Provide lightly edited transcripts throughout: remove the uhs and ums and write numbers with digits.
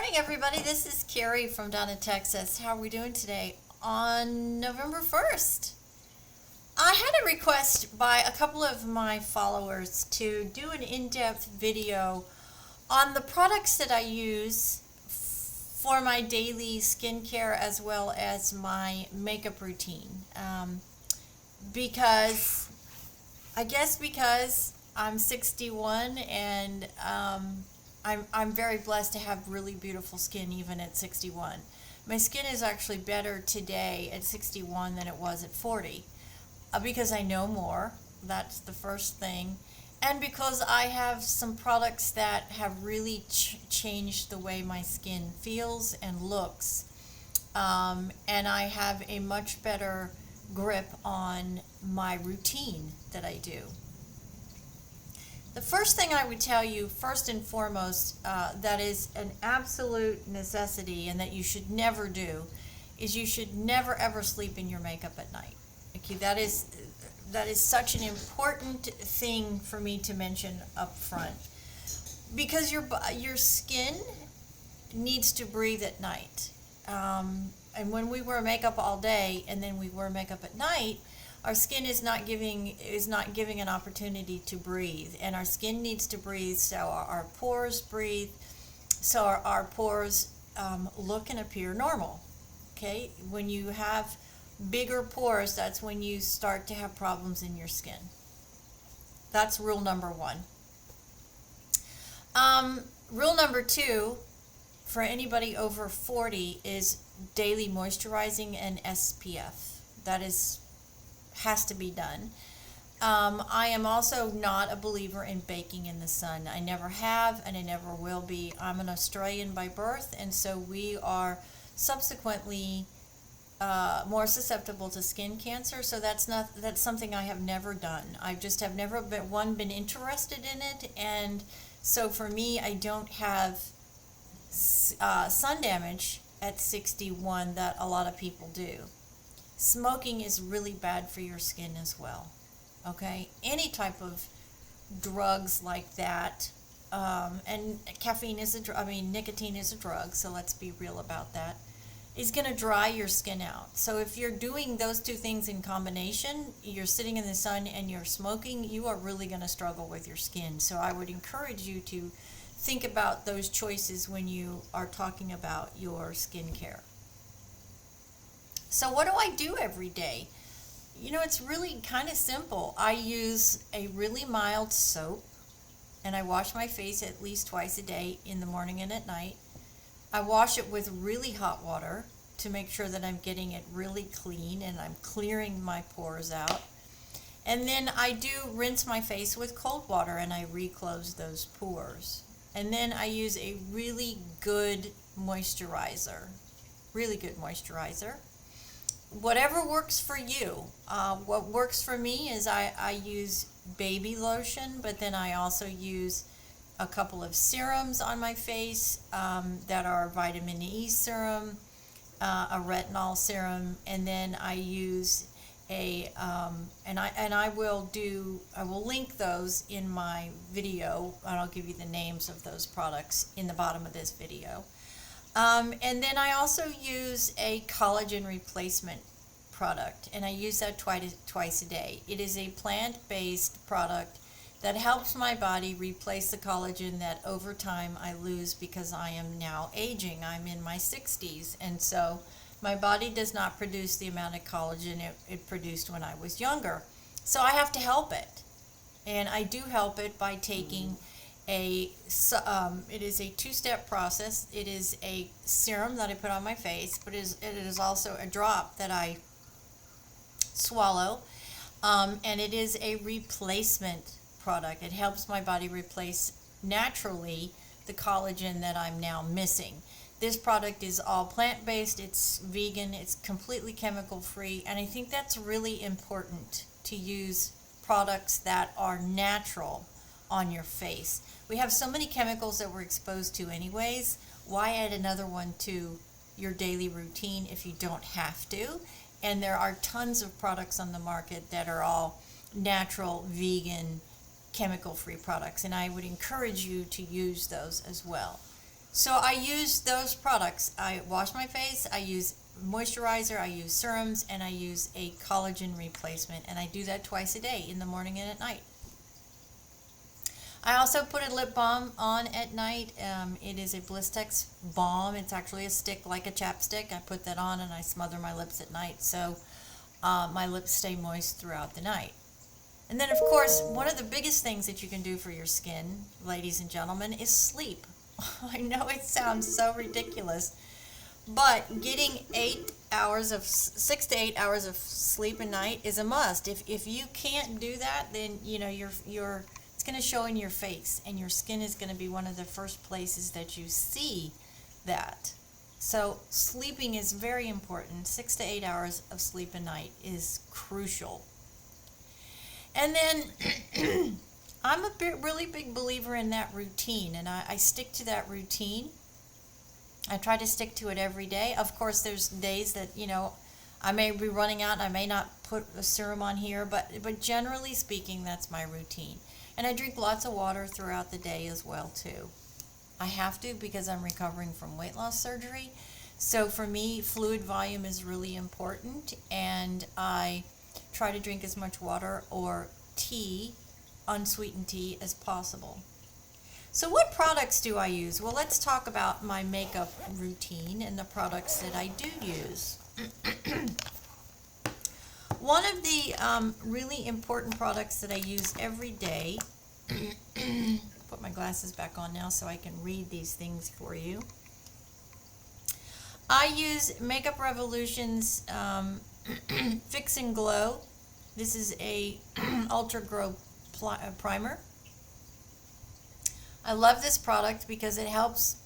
morning, everybody. This is Carrie from down in Texas. How are we doing today on November 1st? I had a request by a couple of my followers to do an in-depth video on the products that I use for my daily skincare as well as my makeup routine. Because I'm 61 and I'm very blessed to have really beautiful skin even at 61. My skin is actually better today at 61 than it was at 40 because I know more. That's the first thing. And because I have some products that have really changed the way my skin feels and looks. And I have a much better grip on my routine that I do. The first thing I would tell you, first and foremost, that is an absolute necessity and that you should never do, is you should never ever sleep in your makeup at night. Okay, that is such an important thing for me to mention up front, because your skin needs to breathe at night. And when we wear makeup all day and then we wear makeup at night, our skin is not giving an opportunity to breathe, and our skin needs to breathe so our pores breathe, so our pores look and appear normal. Okay, when you have bigger pores, that's when you start to have problems in your skin. That's rule number one. Rule number two for anybody over 40 is daily moisturizing and SPF. That has to be done. I am also not a believer in baking in the sun. I never have and I never will be. I'm an Australian by birth, and so we are subsequently more susceptible to skin cancer. So that's something I have never done. I just have never been interested in it, and so for me, I don't have sun damage at 61 that a lot of people do. Smoking is really bad for your skin as well. Okay, any type of drugs like that, and caffeine is nicotine is a drug. So let's be real about that. Is going to dry your skin out. So if you're doing those two things in combination, you're sitting in the sun and you're smoking, you are really going to struggle with your skin. So I would encourage you to think about those choices when you are talking about your skincare. So what do I do every day? You know, it's really kind of simple. I use a really mild soap, and I wash my face at least twice a day, in the morning and at night. I wash it with really hot water to make sure that I'm getting it really clean and I'm clearing my pores out. And then I do rinse my face with cold water and I reclose those pores. And then I use a really good moisturizer. Whatever works for you. What works for me is I use baby lotion, but then I also use a couple of serums on my face that are vitamin E serum, a retinol serum, and then I use I will link those in my video, and I'll give you the names of those products in the bottom of this video. And then I also use a collagen replacement product, and I use that twice a day. It is a plant-based product that helps my body replace the collagen that over time I lose because I am now aging. I'm in my 60s, and so my body does not produce the amount of collagen it produced when I was younger. So I have to help it, and I do help it by taking it is a two-step process. It is a serum that I put on my face, but it is also a drop that I swallow, and it is a replacement product. It helps my body replace naturally the collagen that I'm now missing. This product is all plant-based, it's vegan, it's completely chemical-free, and I think that's really important to use products that are natural on your face. We have so many chemicals that we're exposed to anyways. Why add another one to your daily routine if you don't have to? And there are tons of products on the market that are all natural, vegan, chemical-free products, and I would encourage you to use those as well. So I use those products. I wash my face, I use moisturizer, I use serums, and I use a collagen replacement. And I do that twice a day, in the morning and at night. I also put a lip balm on at night. It is a Blistex balm. It's actually a stick like a chapstick. I put that on and I smother my lips at night so my lips stay moist throughout the night. And then, of course, one of the biggest things that you can do for your skin, ladies and gentlemen, is sleep. I know it sounds so ridiculous, but getting 6 to 8 hours of sleep a night is a must. If you can't do that, then you know it's going to show in your face, and your skin is going to be one of the first places that you see that. So sleeping is very important. 6 to 8 hours of sleep a night is crucial. And then I'm a really big believer in that routine, and I stick to that routine. I try to stick to it every day. Of course, there's days that, I may be running out and I may not put a serum on here, but generally speaking, that's my routine. And I drink lots of water throughout the day as well, too. I have to because I'm recovering from weight loss surgery. So for me, fluid volume is really important, and I try to drink as much water or tea, unsweetened tea, as possible. So what products do I use? Well, let's talk about my makeup routine and the products that I do use. One of the really important products that I use every day, put my glasses back on now so I can read these things for you. I use Makeup Revolution's Fix and Glow. This is a Ultra Glow primer. I love this product because it helps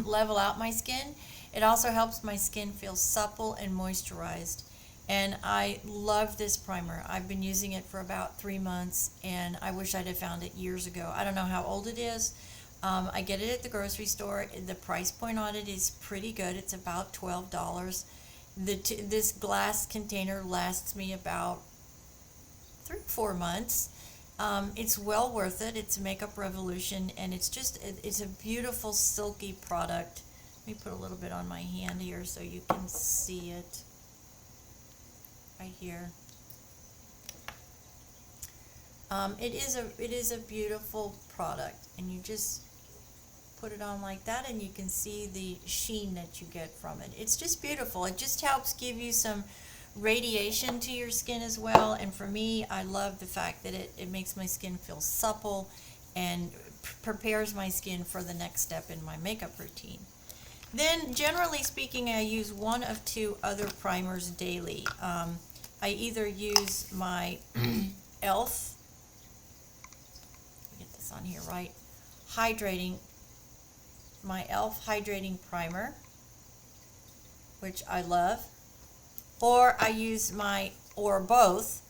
level out my skin. It also helps my skin feel supple and moisturized. And I love this primer. I've been using it for about 3 months, and I wish I'd have found it years ago. I don't know how old it is. I get it at the grocery store. The price point on it is pretty good. It's about $12. This glass container lasts me about 3 or 4 months. It's well worth it. It's Makeup Revolution, and it's a beautiful silky product. Let me put a little bit on my hand here so you can see it. Right here. It is a beautiful product, and you just put it on like that, and you can see the sheen that you get from it. It's just beautiful. It just helps give you some radiation to your skin as well, and for me, I love the fact that it makes my skin feel supple and prepares my skin for the next step in my makeup routine. Then, generally speaking, I use one of 2 other primers daily. I either use my e.l.f., get this on here right, my e.l.f. Hydrating Primer, which I love, or I use both,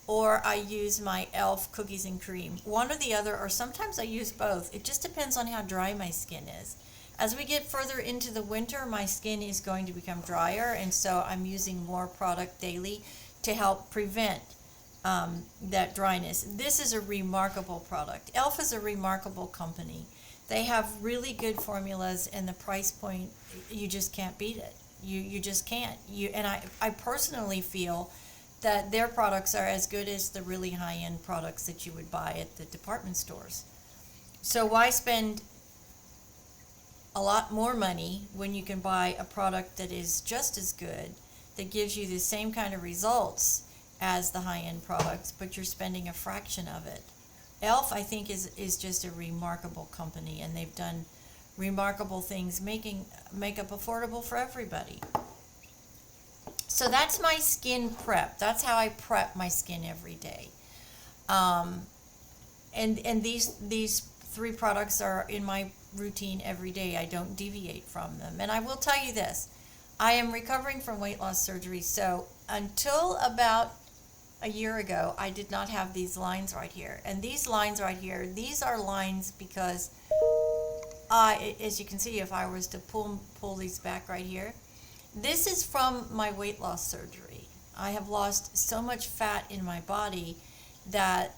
or I use my e.l.f. Cookies and Cream. One or the other, or sometimes I use both. It just depends on how dry my skin is. As we get further into the winter, my skin is going to become drier, and so I'm using more product daily to help prevent that dryness. This is a remarkable product. e.l.f. is a remarkable company. They have really good formulas, and the price point, you just can't beat it. You just can't. And I personally feel that their products are as good as the really high-end products that you would buy at the department stores. So why spend a lot more money when you can buy a product that is just as good, that gives you the same kind of results as the high-end products, but you're spending a fraction of it? e.l.f., I think, is just a remarkable company, and they've done remarkable things making makeup affordable for everybody. So that's my skin prep. That's how I prep my skin every day. And these 3 products are in my routine every day. I don't deviate from them. And I will tell you this, I am recovering from weight loss surgery, so until about a year ago, I did not have these lines right here. And these lines right here, these are lines because as you can see, if I was to pull these back right here, this is from my weight loss surgery. I have lost so much fat in my body that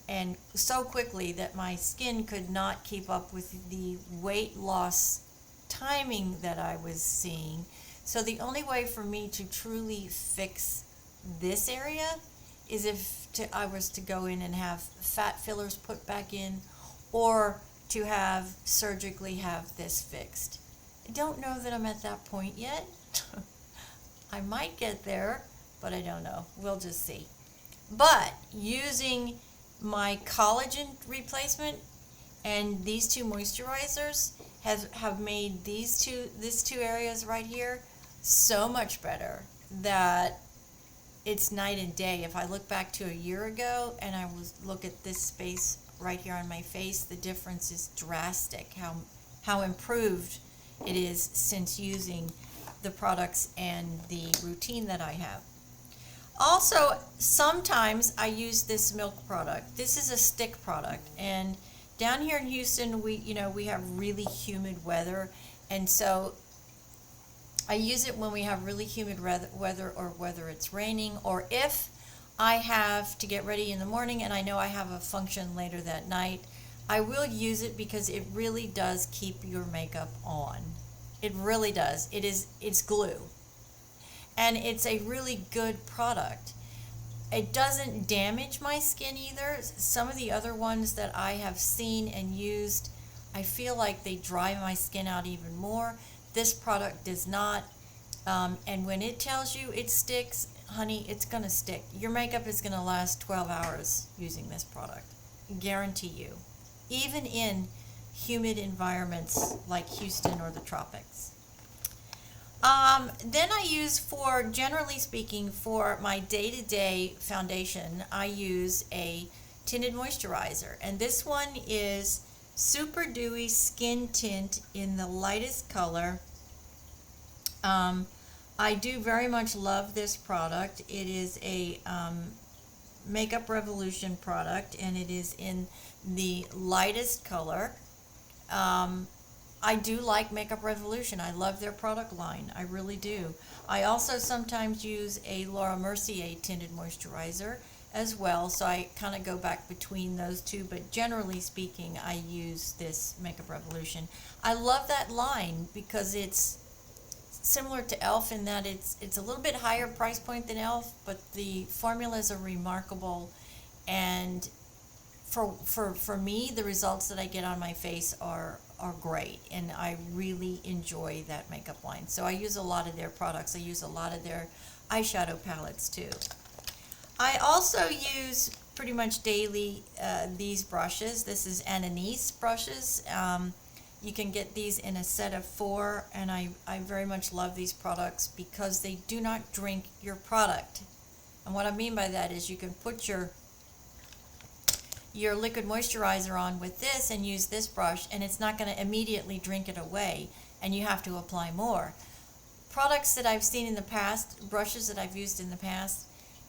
and so quickly that my skin could not keep up with the weight loss timing that I was seeing. So the only way for me to truly fix this area is if I was to go in and have fat fillers put back in, or to have surgically have this fixed. I don't know that I'm at that point yet. I might get there, but I don't know. We'll just see. But using my collagen replacement and these two moisturizers have made these two areas right here so much better that it's night and day. If I look back to a year ago and I look at this space right here on my face, the difference is drastic. How improved it is since using the products and the routine that I have. Also, sometimes I use this milk product. This is a stick product, and down here in Houston, we have really humid weather, and so I use it when we have really humid weather, or whether it's raining, or if I have to get ready in the morning and I know I have a function later that night, I will use it because it really does keep your makeup on. It really does. It's glue. And it's a really good product. It doesn't damage my skin either. Some of the other ones that I have seen and used, I feel like they dry my skin out even more. This product does not. And when it tells you it sticks, honey, it's going to stick. Your makeup is going to last 12 hours using this product. Guarantee you. Even in humid environments like Houston or the tropics. Then I use, generally speaking, for my day-to-day foundation, I use a tinted moisturizer. And this one is Super Dewy Skin Tint in the lightest color. I do very much love this product. It is a Makeup Revolution product, and it is in the lightest color. I do like Makeup Revolution. I love their product line. I really do. I also sometimes use a Laura Mercier tinted moisturizer as well, so I kind of go back between those two, but generally speaking, I use this Makeup Revolution. I love that line because it's similar to e.l.f. in that it's a little bit higher price point than e.l.f., but the formulas are remarkable, and for me, the results that I get on my face are great, and I really enjoy that makeup line. So I use a lot of their products. I use a lot of their eyeshadow palettes too. I also use pretty much daily these brushes. This is Ananice brushes. You can get these in a set of 4, and I very much love these products because they do not drink your product. And what I mean by that is you can put your liquid moisturizer on with this and use this brush, and it's not going to immediately drink it away, and you have to apply more. Products that I've seen in the past, brushes that I've used in the past,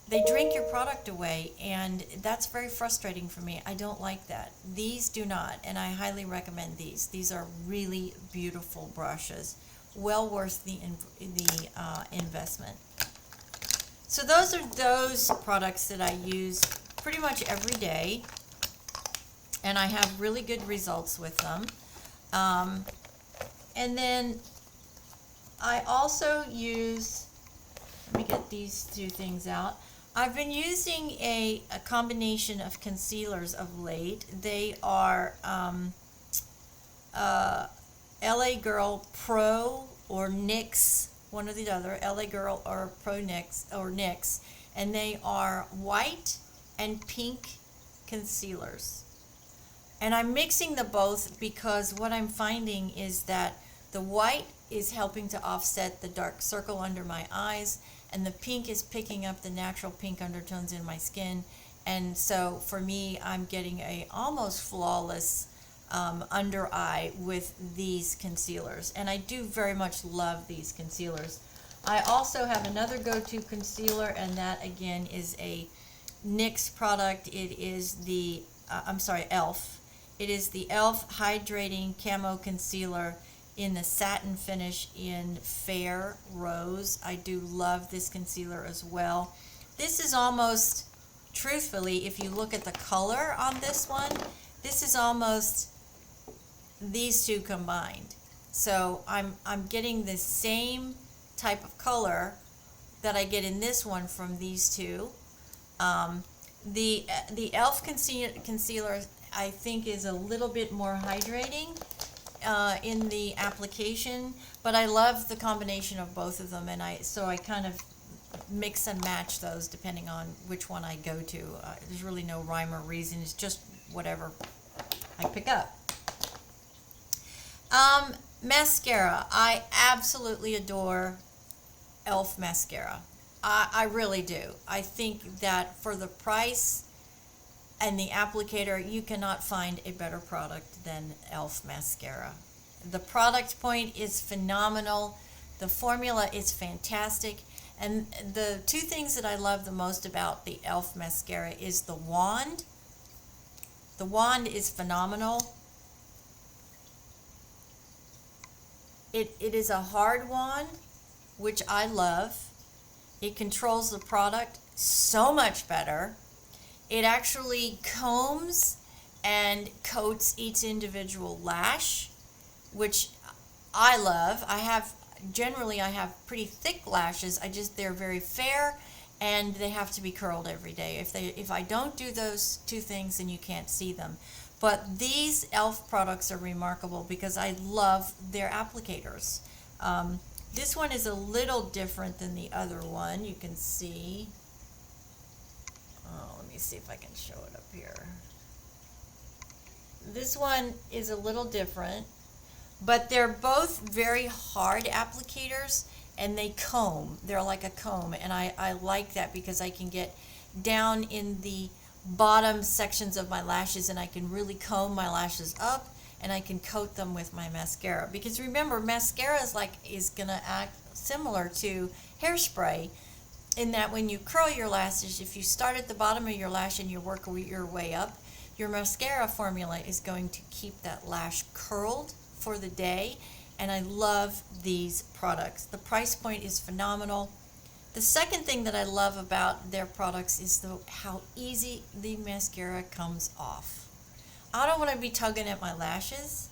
they drink your product away, and that's very frustrating for me. I don't like that. These do not, and I highly recommend these. These are really beautiful brushes, well worth the investment. So those are those products that I use pretty much every day, and I have really good results with them. And then I also use, let me get these two things out. I've been using a combination of concealers of late. They are LA Girl Pro or NYX, one or the other, LA Girl or Pro NYX, and they are white and pink concealers. And I'm mixing the both because what I'm finding is that the white is helping to offset the dark circle under my eyes, and the pink is picking up the natural pink undertones in my skin. And so for me, I'm getting a almost flawless under eye with these concealers. And I do very much love these concealers. I also have another go-to concealer, and that again is a NYX product. It is the, e.l.f. It is the e.l.f. Hydrating Camo Concealer in the satin finish in Fair Rose. I do love this concealer as well. This is almost truthfully, if you look at the color on this one, this is almost these two combined. So I'm getting the same type of color that I get in this one from these two. The e.l.f. concealer I think is a little bit more hydrating in the application, but I love the combination of both of them, and so I kind of mix and match those depending on which one I go to. There's really no rhyme or reason. It's just whatever I pick up. Mascara. I absolutely adore e.l.f. mascara. I really do. I think that for the price and the applicator, you cannot find a better product than e.l.f. mascara. The product point is phenomenal. The formula is fantastic. And the two things that I love the most about the e.l.f. mascara is the wand. The wand is phenomenal. It is a hard wand, which I love. It controls the product so much better. It actually combs and coats each individual lash, which I love. I have pretty thick lashes. They're very fair, and they have to be curled every day. If I don't do those two things, then you can't see them. But these e.l.f. products are remarkable because I love their applicators. This one is a little different than the other one. You can see. Oh, let me see if I can show it up here. This one is a little different, but they're both very hard applicators, and they comb. They're like a comb, and I like that because I can get down in the bottom sections of my lashes, and I can really comb my lashes up, and I can coat them with my mascara. Because remember, mascara is gonna act similar to hairspray in that when you curl your lashes, if you start at the bottom of your lash and you work your way up, your mascara formula is going to keep that lash curled for the day. And I love these products. The price point is phenomenal. The second thing that I love about their products is how easy the mascara comes off. I don't want to be tugging at my lashes.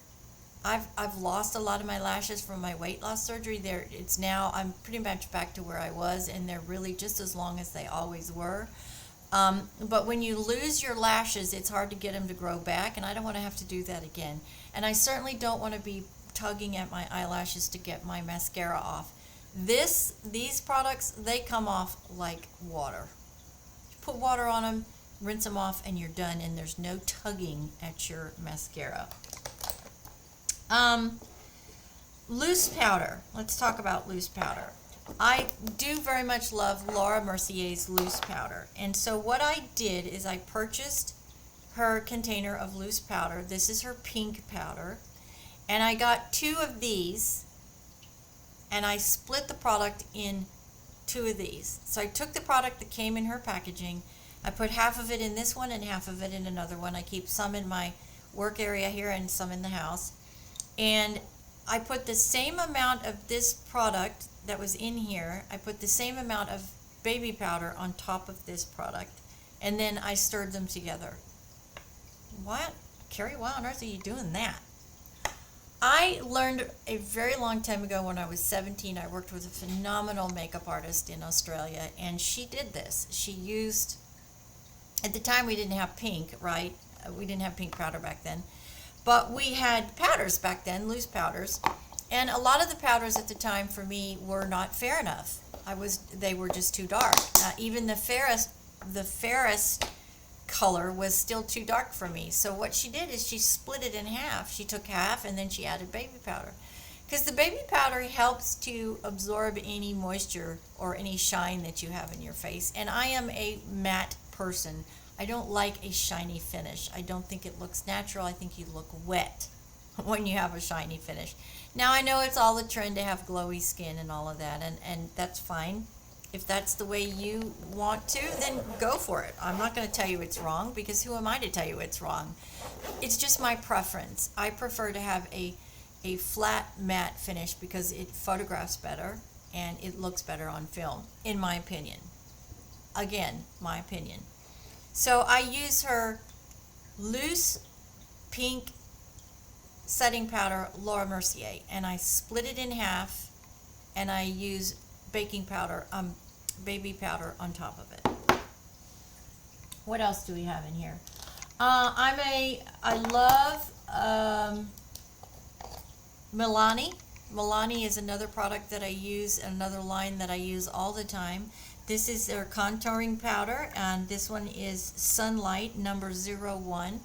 I've lost a lot of my lashes from my weight loss surgery. I'm pretty much back to where I was, and they're really just as long as they always were. But when you lose your lashes, it's hard to get them to grow back, and I don't want to have to do that again. And I certainly don't want to be tugging at my eyelashes to get my mascara off. These products, they come off like water. You put water on them, rinse them off, and you're done, and there's no tugging at your mascara. Loose powder. Let's talk about loose powder. I do very much love Laura Mercier's loose powder, and so what I did is I purchased her container of loose powder. This is her pink powder, and I got 2 of these, and I split the product in 2 of these. So I took the product that came in her packaging, I put half of it in this one and half of it in another one. I keep some in my work area here and some in the house. And I put the same amount of this product that was in here, I put the same amount of baby powder on top of this product, and then I stirred them together. What? Carrie, why on earth are you doing that? I learned a very long time ago when I was 17. I worked with a phenomenal makeup artist in Australia, and she did this. She used, at the time we didn't have pink, right? We didn't have pink powder back then. But we had powders back then, loose powders. And a lot of the powders at the time for me were not fair enough. They were just too dark. Even the fairest color was still too dark for me. So what she did is she split it in half. She took half and then she added baby powder. Because the baby powder helps to absorb any moisture or any shine that you have in your face. And I am a matte person. I don't like a shiny finish. I don't think it looks natural. I think you look wet when you have a shiny finish. Now I know it's all the trend to have glowy skin and all of that, and that's fine. If that's the way you want to, then go for it. I'm not going to tell you it's wrong, because who am I to tell you it's wrong? It's just my preference. I prefer to have a flat matte finish because it photographs better and it looks better on film, in my opinion. Again, my opinion. So I use her loose pink setting powder, Laura Mercier, and I split it in half, and I use baking powder, baby powder on top of it. What else do we have in here? I love Milani. Milani is another product that I use, another line that I use all the time. This is their contouring powder, and this one is Sunlight number 01.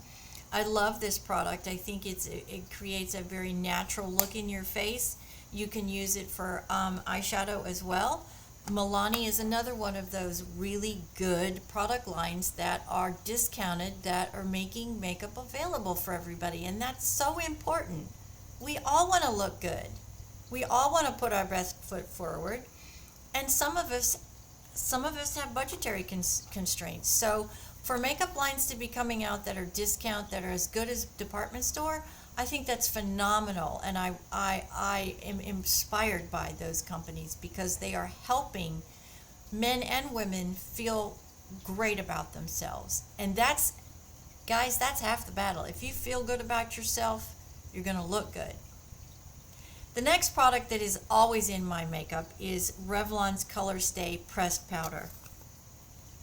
I love this product. I think it creates a very natural look in your face. You can use it for eyeshadow as well. Milani is another one of those really good product lines that are discounted, that are making makeup available for everybody, and that's so important. We all want to look good. We all want to put our best foot forward, and some of us have budgetary constraints. So for makeup lines to be coming out that are discount, that are as good as department store, I think that's phenomenal, and I am inspired by those companies because they are helping men and women feel great about themselves. And that's, guys, that's half the battle. If you feel good about yourself, you're going to look good. The next product that is always in my makeup is Revlon's Color Stay Pressed Powder.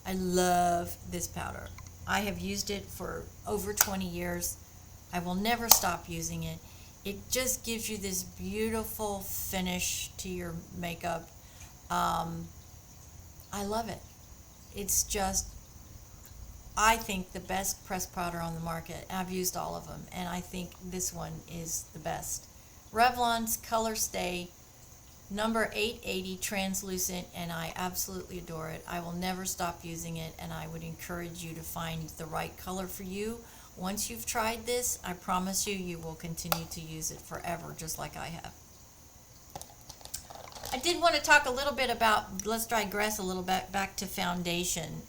I love this powder. I have used it for over 20 years. I will never stop using it. It just gives you this beautiful finish to your makeup. I love it. It's just, I think, the best pressed powder on the market. I've used all of them, and I think this one is the best. Revlon's Color Stay number 880 translucent, and I absolutely adore it. I will never stop using it, and I would encourage you to find the right color for you. Once you've tried this, I promise you, you will continue to use it forever, just like I have. I did want to talk a little bit about, let's digress a little bit back to foundation.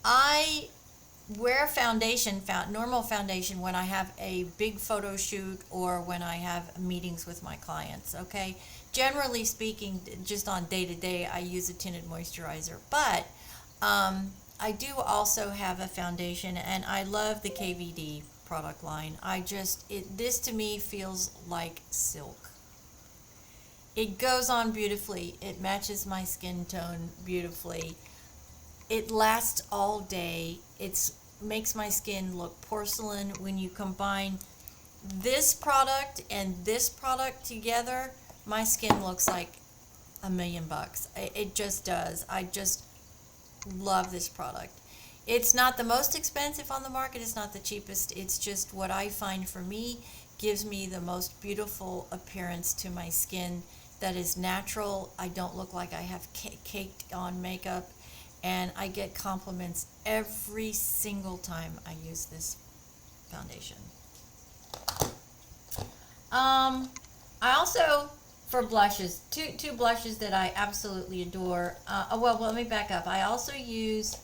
I wear foundation, normal foundation, when I have a big photo shoot or when I have meetings with my clients, okay? Generally speaking, just on day-to-day, I use a tinted moisturizer, but I do also have a foundation, and I love the KVD product line. This to me feels like silk. It goes on beautifully. It matches my skin tone beautifully. It lasts all day. It makes my skin look porcelain. When you combine this product and this product together, my skin looks like $1,000,000. It just does. I just love this product. It's not the most expensive on the market. It's not the cheapest. It's just what I find for me gives me the most beautiful appearance to my skin that is natural. I don't look like I have caked on makeup, and I get compliments every single time I use this foundation. I also, for blushes, two blushes that I absolutely adore. Well, let me back up. I also use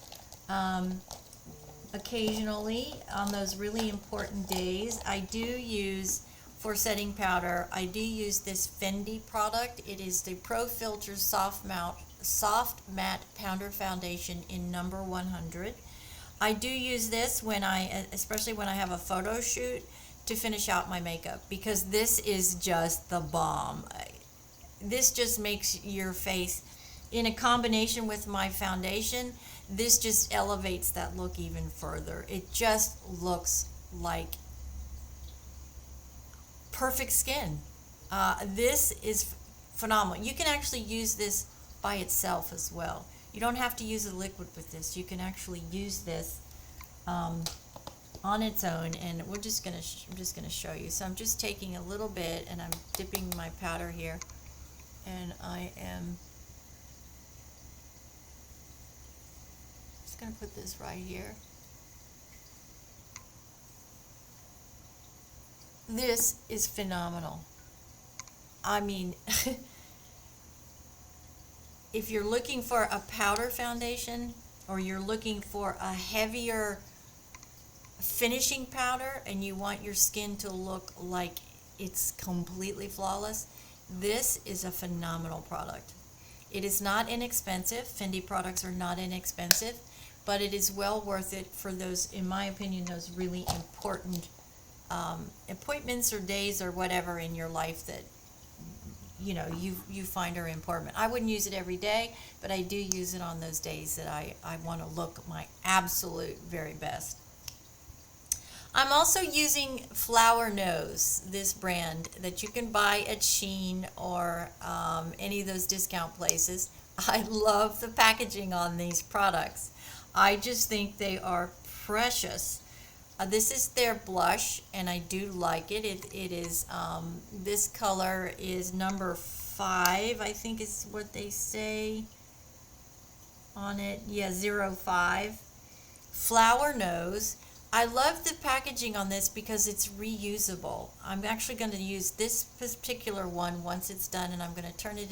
occasionally on those really important days, I do use, for setting powder, I do use this Fendi product. It is the Pro Filter Soft Matte Powder Foundation in number 100. I do use this when especially when I have a photo shoot, to finish out my makeup, because this is just the bomb. This just makes your face, in a combination with my foundation, this just elevates that look even further. It just looks like perfect skin. This is phenomenal. You can actually use this by itself as well. You don't have to use a liquid with this. You can actually use this on its own, and I'm just gonna show you. So I'm just taking a little bit, and I'm dipping my powder here, and I am just gonna put this right here. This is phenomenal. I mean, if you're looking for a powder foundation, or you're looking for a heavier finishing powder, and you want your skin to look like it's completely flawless, this is a phenomenal product. It is not inexpensive. Fendi products are not inexpensive. but it is well worth it for those, in my opinion, those really important appointments or days or whatever in your life that you find are important. I wouldn't use it every day, but I do use it on those days that I want to look my absolute very best. I'm also using Flower Nose, this brand that you can buy at Shein or any of those discount places. I love the packaging on these products. I just think they are precious. This is their blush, and I do like it. It is, this color is number 5, I think is what they say on it. Yeah, 05. Flower Nose. I love the packaging on this because it's reusable. I'm actually going to use this particular one once it's done, and I'm going to turn it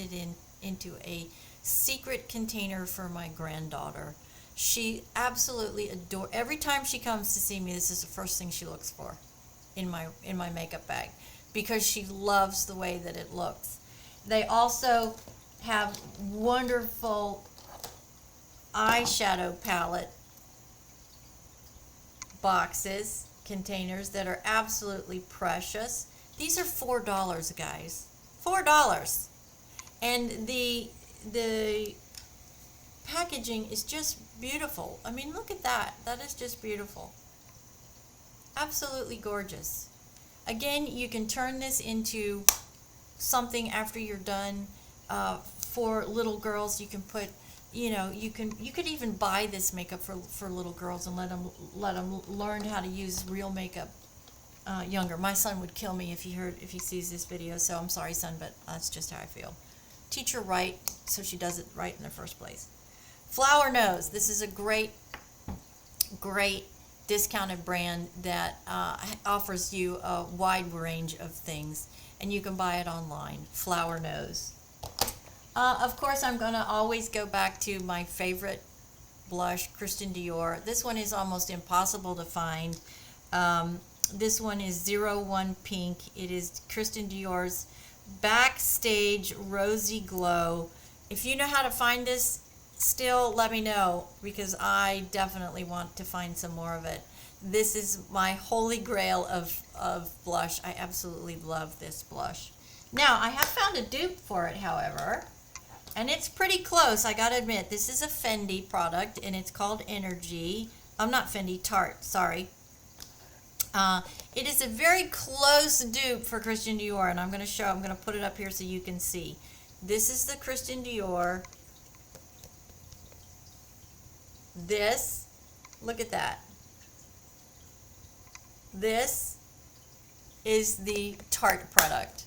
into a secret container for my granddaughter. She absolutely adores. Every time she comes to see me, this is the first thing she looks for in my makeup bag, because she loves the way that it looks. They also have wonderful eyeshadow palette boxes, containers that are absolutely precious. These are $4, guys. $4. And the packaging is just beautiful. I mean, look at that. That is just beautiful. Absolutely gorgeous. Again, you can turn this into something after you're done. For little girls, you can put, you could even buy this makeup for little girls and let them learn how to use real makeup younger. My son would kill me if he sees this video, so I'm sorry, son, but that's just how I feel. Teach her right so she does it right in the first place. Flower Nose. This is a great discounted brand that offers you a wide range of things, and you can buy it online. Flower Nose. Of course, I'm going to always go back to my favorite blush, Christian Dior. This one is almost impossible to find. This one is 01 Pink. It is Christian Dior's Backstage Rosy Glow. If you know how to find this, still let me know, because I definitely want to find some more of it. This is my holy grail of blush. I absolutely love this blush. Now, I have found a dupe for it, however, and it's pretty close, I gotta admit. This is a Fendi product, and it's called Energy. Not Fendi, Tarte, sorry. It is a very close dupe for Christian Dior, and I'm going to put it up here so you can see. This is the Christian Dior. This, look at that. This is the Tarte product.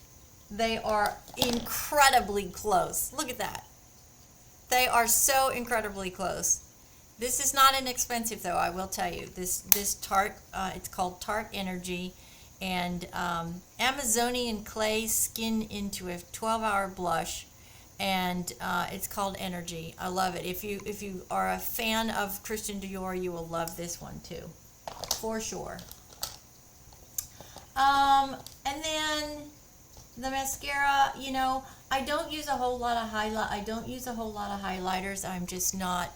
They are incredibly close. Look at that. They are so incredibly close. This is not inexpensive, though, I will tell you. This Tarte, it's called Tarte Energy, and Amazonian Clay Skin into a 12-hour blush, and it's called Energy. I love it. If you are a fan of Christian Dior, you will love this one too, for sure. And then the mascara, I don't use a whole lot of highlighters. I'm just not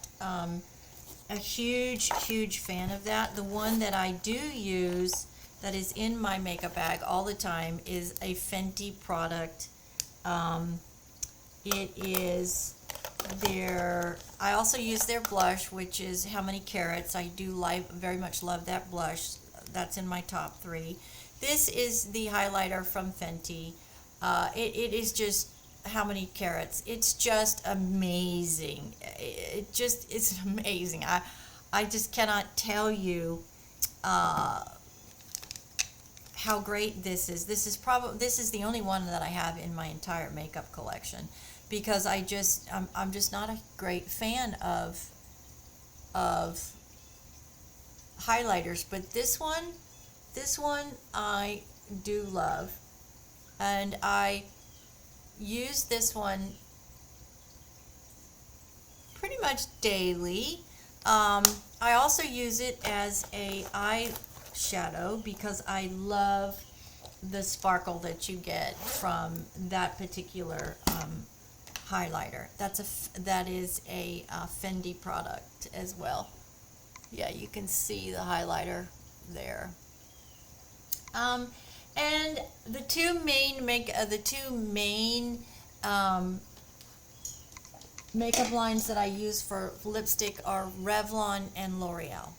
a huge fan of that. The one that I do use that is in my makeup bag all the time is a Fenty product. It is I also use their blush, which is How Many Carats. I do very much love that blush. That's in my top 3. This is the highlighter from Fenty. It is just How Many Carats. It's just amazing. It's amazing. I just cannot tell you how great this is. This is the only one that I have in my entire makeup collection, because I'm just not a great fan of highlighters, but this one I do love, and I use this one pretty much daily. I also use it as a eyeshadow because I love the sparkle that you get from that particular highlighter. That is a Fendi product as well. Yeah, you can see the highlighter there. And the two main makeup lines that I use for lipstick are Revlon and L'Oreal.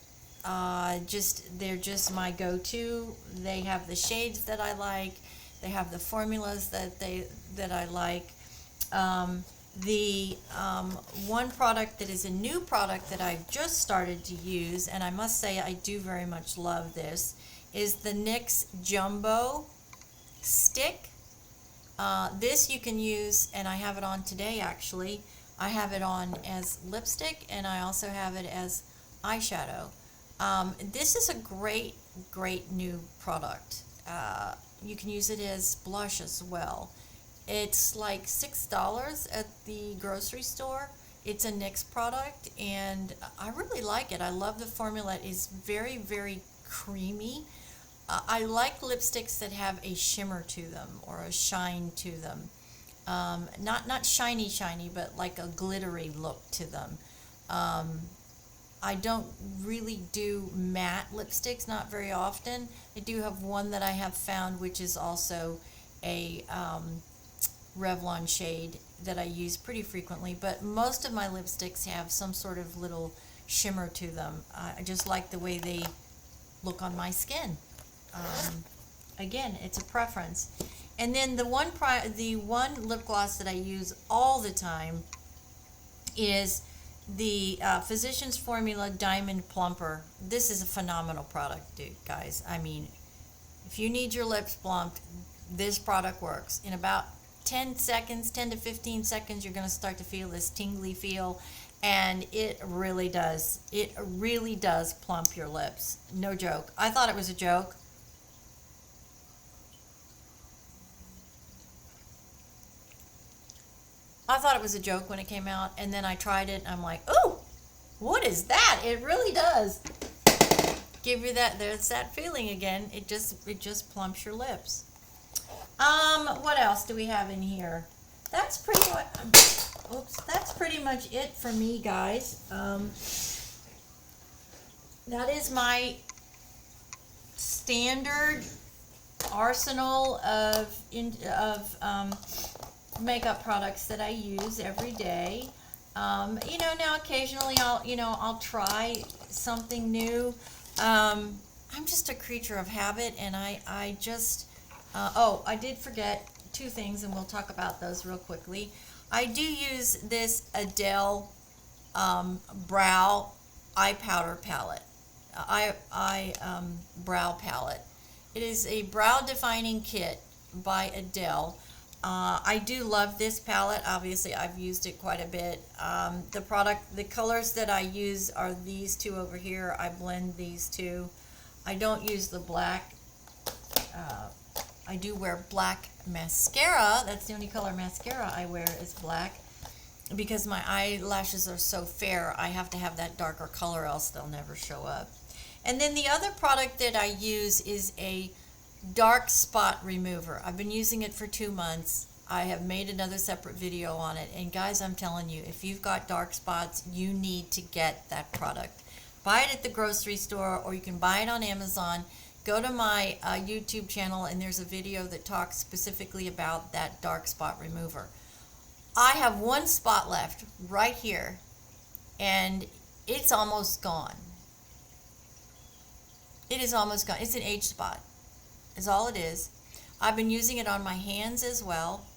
They're just my go-to. They have the shades that I like. They have the formulas that I like. The one product that is a new product that I've just started to use, and I must say I do very much love this, is the NYX Jumbo Stick. This you can use, and I have it on today actually. I have it on as lipstick, and I also have it as eyeshadow. This is a great new product. You can use it as blush as well. It's like $6 at the grocery store. It's a NYX product, and I really like it. I love the formula. It is very creamy. I like lipsticks that have a shimmer to them or a shine to them. Not shiny, but like a glittery look to them. I don't really do matte lipsticks, not very often. I do have one that I have found, which is also a Revlon shade that I use pretty frequently, but most of my lipsticks have some sort of little shimmer to them. I just like the way they look on my skin. Again, it's a preference. And then the one lip gloss that I use all the time is the Physicians Formula Diamond Plumper. This is a phenomenal product, dude, guys. I mean, if you need your lips plumped, this product works. In about 10 to 15 seconds, you're going to start to feel this tingly feel, and it really does. It really does plump your lips. No joke. I thought it was a joke. I thought it was a joke when it came out, and then I tried it, and I'm like, oh, what is that? It really does give you that. There's that feeling again. It just plumps your lips. What else do we have in here? That's pretty much. That's pretty much it for me, guys. That is my standard arsenal of makeup products that I use every day. Now occasionally I'll try something new. I'm just a creature of habit, and I did forget two things, and we'll talk about those real quickly. I do use this Adele brow eye powder palette. Brow palette. It is a brow defining kit by Adele. I do love this palette. Obviously, I've used it quite a bit. The colors that I use are these two over here. I blend these two. I don't use the black. I do wear black mascara. That's the only color mascara I wear is black. Because my eyelashes are so fair, I have to have that darker color, else they'll never show up. And then the other product that I use is a dark spot remover. I've been using it for 2 months. I have made another separate video on it, and guys, I'm telling you, if you've got dark spots, you need to get that product. Buy it at the grocery store, or you can buy it on Amazon. Go to my YouTube channel, and there's a video that talks specifically about that dark spot remover. I have one spot left right here, and it's almost gone. It is almost gone. It's an age spot, is all it is. I've been using it on my hands as well,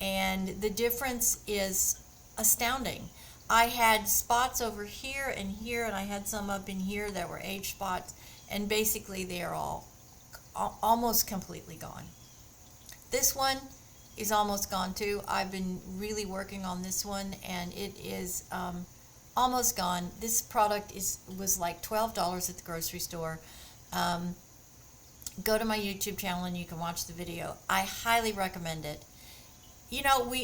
and the difference is astounding. I had spots over here, and I had some up in here that were age spots, and basically they are all almost completely gone. This one is almost gone too. I've been really working on this one, and it is almost gone. This product was like $12 at the grocery store. Go to my YouTube channel and you can watch the video. I highly recommend it.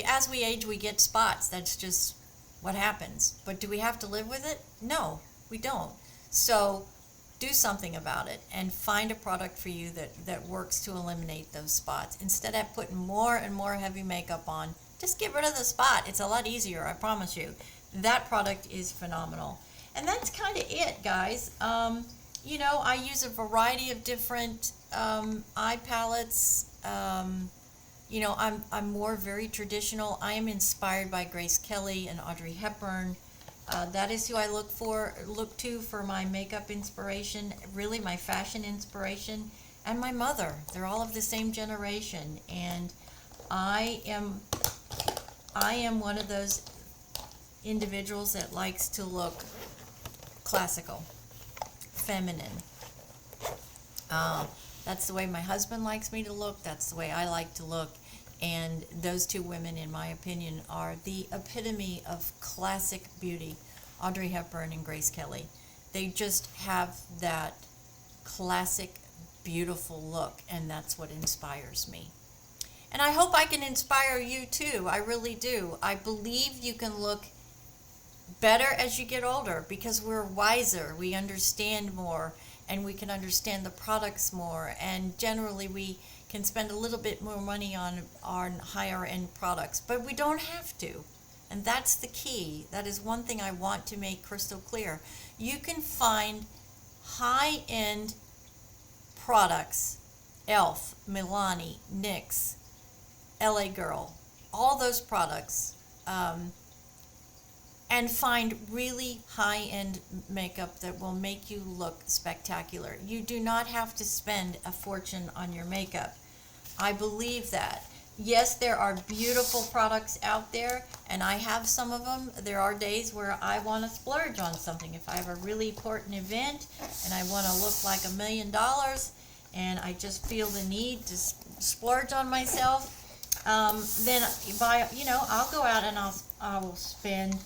As we age, we get spots. That's just what happens. But do we have to live with it? No, we don't. So do something about it and find a product for you that works to eliminate those spots. Instead of putting more and more heavy makeup on, just get rid of the spot. It's a lot easier, I promise you. That product is phenomenal. And that's kind of it, guys. You know, I use a variety of different eye palettes. You know, I'm more very traditional. I am inspired by Grace Kelly and Audrey Hepburn. That is who I look to for my makeup inspiration, really my fashion inspiration, and my mother. They're all of the same generation, and I am one of those individuals that likes to look classical, feminine. That's the way my husband likes me to look. That's the way I like to look. And those two women, in my opinion, are the epitome of classic beauty, Audrey Hepburn and Grace Kelly. They just have that classic, beautiful look, and that's what inspires me. And I hope I can inspire you too. I really do. I believe you can look better as you get older because we're wiser, we understand more, and we can understand the products more, and generally we can spend a little bit more money on higher end products, but we don't have to. And that's the key. That is one thing I want to make crystal clear. You can find high end products, e.l.f., Milani, NYX, LA Girl, all those products, and find really high-end makeup that will make you look spectacular. You do not have to spend a fortune on your makeup. I believe that. Yes, there are beautiful products out there, and I have some of them. There are days where I want to splurge on something. If I have a really important event and I want to look like $1 million and I just feel the need to splurge on myself, then I'll go out and I will spend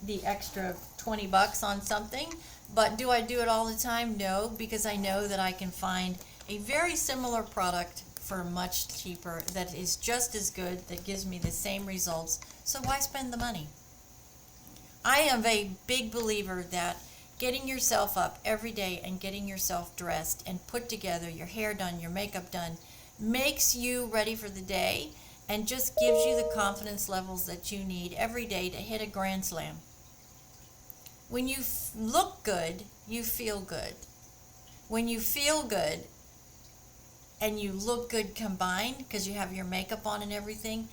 the extra $20 on something. But do I do it all the time? No, because I know that I can find a very similar product for much cheaper that is just as good, that gives me the same results. So why spend the money? I am a big believer that getting yourself up every day and getting yourself dressed and put together, your hair done, your makeup done, makes you ready for the day and just gives you the confidence levels that you need every day to hit a grand slam. When you look good, you feel good. When you feel good and you look good combined, because you have your makeup on and everything,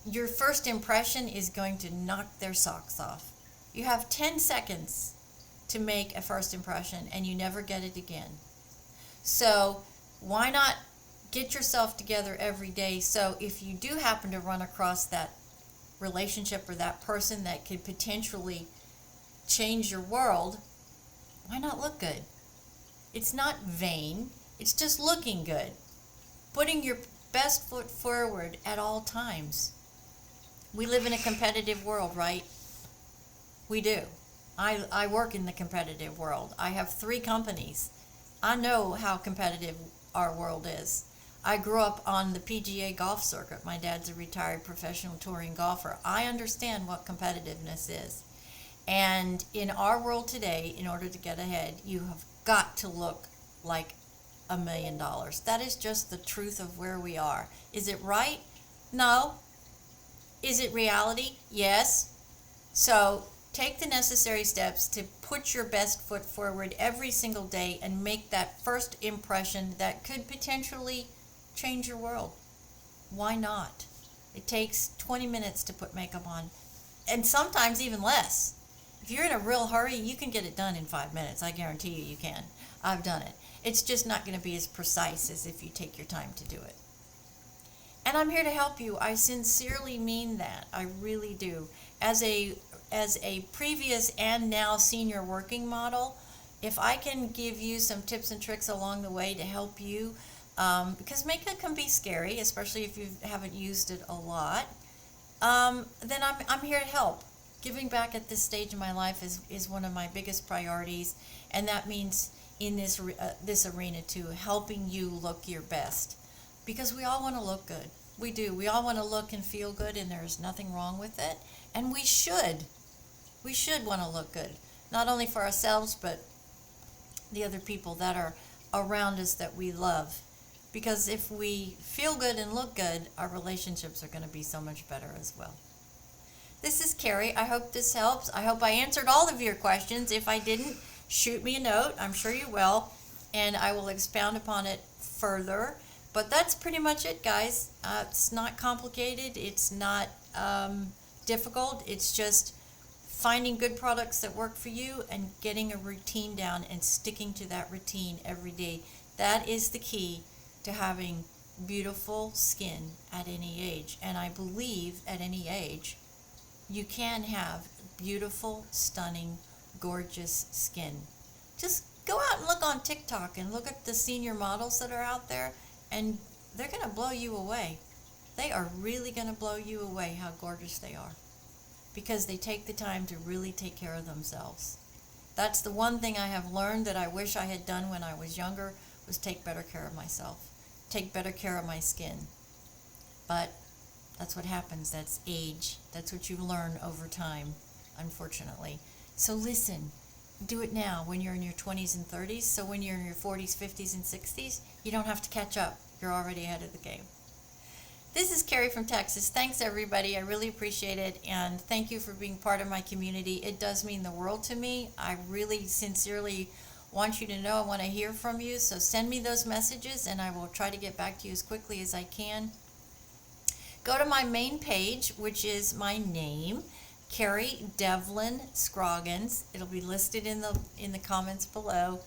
your first impression is going to knock their socks off. You have 10 seconds to make a first impression and you never get it again. So why not get yourself together every day, so if you do happen to run across that relationship or that person that could potentially change your world, why not look good? It's not vain, it's just looking good. Putting your best foot forward at all times. We live in a competitive world, right? We do. I work in the competitive world. I have 3 companies. I know how competitive our world is. I grew up on the PGA golf circuit. My dad's a retired professional touring golfer. I understand what competitiveness is. And in our world today, in order to get ahead, you have got to look like $1 million. That is just the truth of where we are. Is it right? No. Is it reality? Yes. So take the necessary steps to put your best foot forward every single day and make that first impression that could potentially change your world. Why not? It takes 20 minutes to put makeup on, and sometimes even less. If you're in a real hurry, you can get it done in 5 minutes. I guarantee you can. I've done it. It's just not going to be as precise as if you take your time to do it. And I'm here to help you. I sincerely mean that. I really do. As a previous and now senior working model, if I can give you some tips and tricks along the way to help you, because makeup can be scary, especially if you haven't used it a lot, then I'm here to help. Giving back at this stage of my life is one of my biggest priorities, and that means in this arena too, helping you look your best, because we all want to look good. We do. We all want to look and feel good, and there's nothing wrong with it. And we should want to look good, not only for ourselves, but the other people that are around us that we love. Because if we feel good and look good, our relationships are going to be so much better as well. This is Carrie. I hope this helps. I hope I answered all of your questions. If I didn't, shoot me a note. I'm sure you will, and I will expound upon it further. But that's pretty much it, guys. It's not complicated. It's not difficult. It's just finding good products that work for you and getting a routine down and sticking to that routine every day. That is the key to having beautiful skin at any age. And I believe at any age, you can have beautiful, stunning, gorgeous skin. Just go out and look on TikTok and look at the senior models that are out there, and they're going to blow you away. They are really going to blow you away how gorgeous they are, because they take the time to really take care of themselves. That's the one thing I have learned that I wish I had done when I was younger, was take better care of myself, take better care of my skin. But that's what happens. That's age. That's what you learn over time, unfortunately. So listen, do it now when you're in your 20s and 30s, so when you're in your 40s, 50s, and 60s, you don't have to catch up. You're already ahead of the game. This is Carrie from Texas. Thanks, everybody. I really appreciate it, and thank you for being part of my community. It does mean the world to me. I really sincerely want you to know. I want to hear from you, so send me those messages, and I will try to get back to you as quickly as I can. Go to my main page, which is my name, Carrie Devlin Scroggins. It'll be listed in the comments below,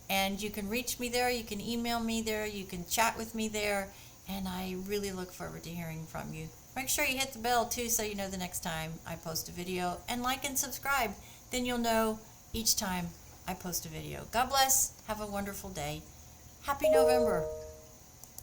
and you can reach me there. You can email me there. You can chat with me there, and I really look forward to hearing from you. Make sure you hit the bell too, so you know the next time I post a video, and like and subscribe. Then you'll know each time I post a video. God bless. Have a wonderful day. Happy November.